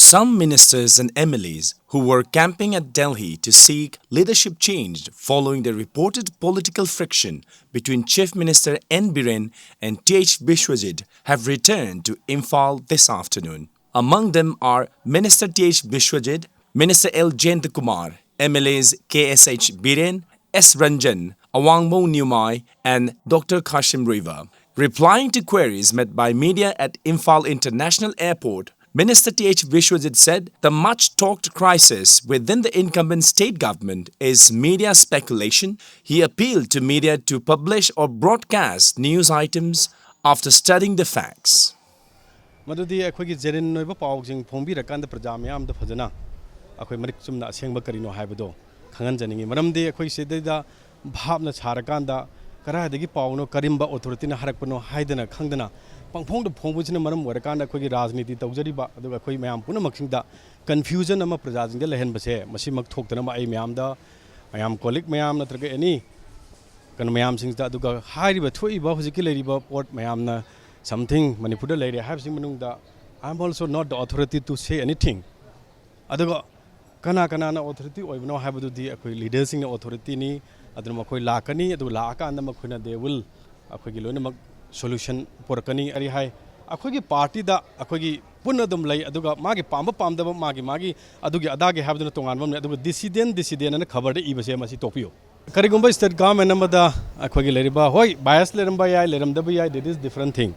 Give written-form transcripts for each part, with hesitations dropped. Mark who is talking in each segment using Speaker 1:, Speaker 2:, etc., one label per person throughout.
Speaker 1: Some ministers and MLAs who were camping at Delhi to seek leadership change following the reported political friction between Chief Minister N Biren and Th Biswajit have returned to Imphal this afternoon. Among them are Minister Th Biswajit, Minister L Kumar, MLAs KSH Biren, S Ranjan, Awangmo Nyumai and Dr. Kashim Riva. Replying to queries met by media at Imphal International Airport, Minister Th Biswajit said the much-talked crisis within the incumbent state government is media speculation. He appealed to media to publish or broadcast news items after studying the facts.
Speaker 2: Madudi akhoi jerin noiba pawjing phongbi rakanda praja myam da phajana akhoi marik chumna asengba karino haibado khangan janingi maramdi akhoi sedaida bhabna charakanda karadagi pawno karimba authority na harakpano haidana khangdana pangphong da phongbujina maram warakanda akhoi rajniti tawjariba aduga akhoi mayam puna maksingda confusion ama prajajing da lehenba se masi mak thoktana ma ai mayam da mayam colleague mayam natraga any kan mayam singda aduga hairiba thoiba hujiki leriba port mayam na something Manipur lady have seen manungda I am also not the authority to say anything aduga kana authority oibno habadu di akoi leaders in authority ni aduna makoi lakani adu laaka anda makoina they will akoi gi loina mak solution porakani ari hai akoi gi party da akoi gi punna dum lai aduga magi pamba magi adugi adage habduna tongan bam aduga dissident na khabar de ibase masi topiyo karigumba state government namada akoi gi leriba hoi bias leramba yai leramda yai that is different thing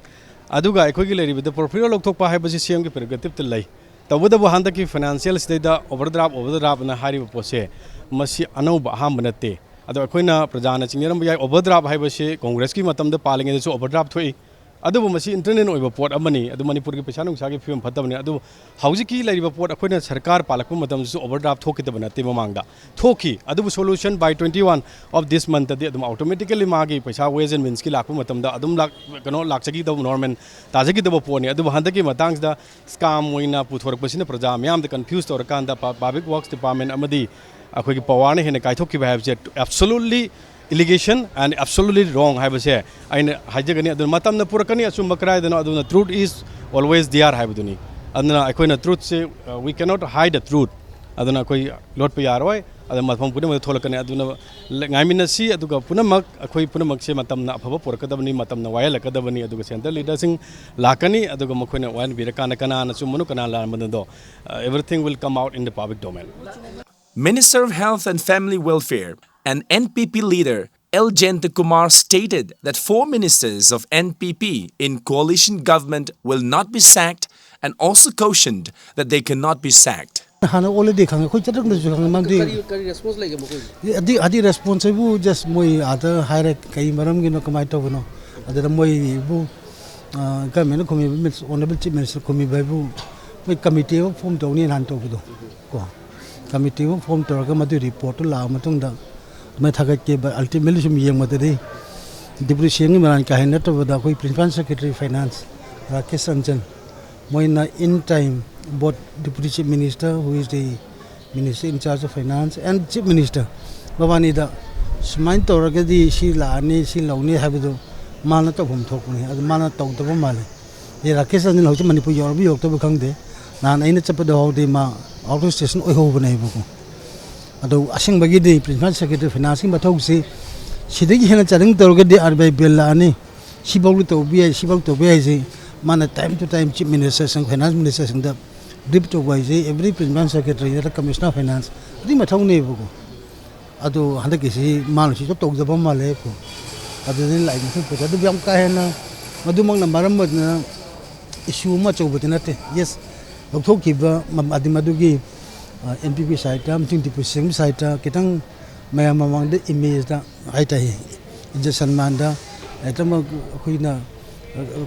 Speaker 2: aduga akoi gi leriba the portfolio lokthokpa haibasi cm gi prerogative te lai tawudabu handa ki financial state da overdraft na hari pose masi anauba ham banate ado akoina prajana chingram yai overdraft haibasi congress ki matam da palinge so overdraft thoi adubu masi internet oiba port amani adu manipur gi pesa nungsa gi film phatabani adu hauji ki lariba port akoina sarkar palakpu matam so overdraft thoki tabana te mamangda thoki adubu solution by 21 of this month de adum automatically magi pesa ways and means ki lakpu matam da adum lak kano lakchagi da normal tajagi da poni adubu handaki matang da scam oina puthor pasina praja myam da confused or kan da public works department amadi akoi gi pawane hene kai thoki ba have absolutely allegation and absolutely wrong haibase aina hajagani adu matamna purakani asum makrai dana adu truth is always there haibuduni adna akoina truth se we cannot hide the truth aduna koi lot pe yaroi adu matham puna ma tholakani aduna ngaimina si aduga punamak akoi punamak se matamna aphaba purakadabani matamna wayalakadabani aduga central leadersing lakani aduga makoina wan birakana kana na sumunu kana la manado everything will come out in the public domain.
Speaker 1: Minister of Health and Family Welfare and NPP leader L Kumar stated that 4 ministers of NPP in coalition government will not be sacked and also cautioned that they cannot be sacked.
Speaker 3: Adi responsible just moi other higher kai maram gi no kamai to no adara moi bu government committee honorable chief minister committee bu moi committee form to ni han to bu ko committee form to ga madu report la matung da मैं थकत के ultimately सुम ये मत दे deputy CM मरान का है न तो बता कोई principal secretary finance Rakesh Ranjan मोइना in time both deputy chief minister who is the minister in charge of finance and chief minister बाबानी दा स्माइन तो रगदी सी लानी सी लौनी हाबिदो माना तो हम थोकनी अद माना तो तो माले ये राकेश रंजन हो मणिपुर योरबी योग तो खंगदे नान आइना चपद होदे मा आउट स्टेशन ओइ हो बने बको ado asing bagi di principal secretary financing bathau si sidagi hena charing torga di arbai bill ani sibolu to bi ji mana time to time chief minister sang finance minister sang da dip to bai ji every principal secretary da commissioner finance di mathau ne bu ado handa ki si man si to da ba male ko ado ni lai ni ko da biam ka hena madu mang na maram na issue ma chau batina te yes dokthok ki ba adi madu gi NPP side tam ting tipu sing side kitang maya mamang de image da haita hi injection manda etam kuina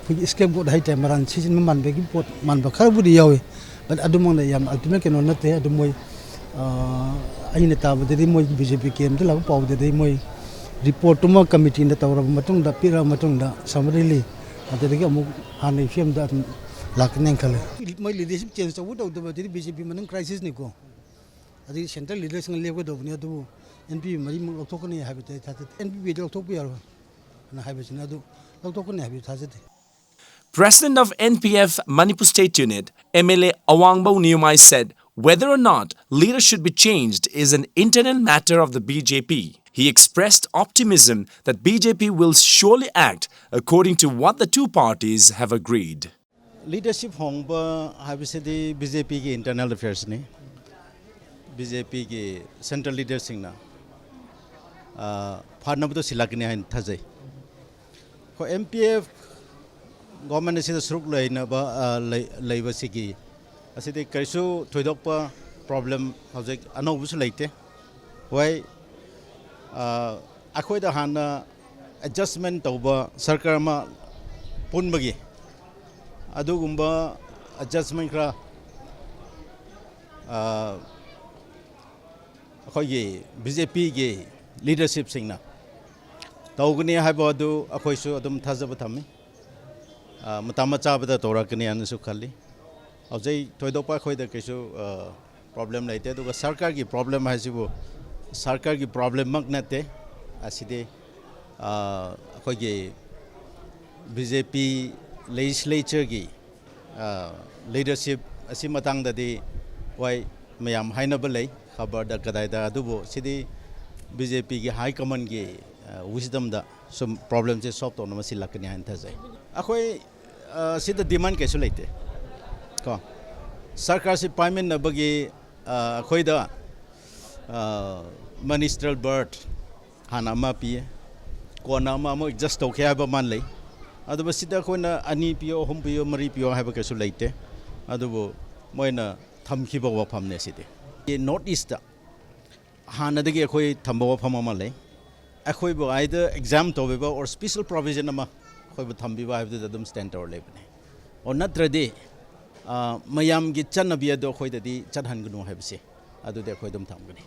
Speaker 3: kui escape go haita maran season man be gi pot man ba khar budi yawe but adumang da yam ultimate kenon na te adumoi aina ta ba de moi BJP kem de la pau de moi report to ma committee na tawra matung da pira matung da summarily ade gi amu hanai film da lakneng khale moi leadership change to do the BJP manung crisis ni ko adi central leaders ng level do ni adu NPP mari mo lokthok ni habite tha NPP lokthok pi yaro na habite na adu lokthok ni habite tha
Speaker 1: President of NPF Manipur State Unit, MLA Awangbao Niyumai said whether or not leaders should be changed is an internal matter of the BJP. He expressed optimism that BJP will surely act according to what the two parties have agreed.
Speaker 4: Leadership hongba habisedi BJP ki internal affairs ni BJP ki central leaders singna pharnabdo silakni hain thajai ko MPF government asida suruk laina ba leiba sigi asidi kaisu thoidokpa problem hojik anobus leite wai akhoi da hana adjustment tauba sarkar ma punbagi adugumba adjustment kra akhoi BJP ge leadership singna tawgni haiba adu akhoi su adum thajaba thami matama chabada torakni anasu khali hojai thoidokpa khoi da kaisu problem laite aduga sarkar gi problem haisibu sarkar gi problem mak nate aside akhoi ge BJP legislature gi leadership asi matang da di wai mayam hainaba lei khabar da kadai da adubo sidi BJP gi high command gi wisdom da some problem je solve to namasi lakni han thajai akhoi sida demand kaisu leite ko sarkar si payment na bagi akhoi da ministerial bird hana ma pi ko na ma mo adjust to kya ba man lei adu basida ko na ani pio hom pio mari pio ha ba kaisu leite adu moina thamki ba wa phamne sidi ye north east da hana dagi akhoi thamba wa phama ma lei akhoi bo either exam to ba or special provision ma khoi ba thambi ba ha dum stand or lebne or natrade mayam gi channa bi ado khoi da di chathan gnu ha bise adu de khoi dum thamgani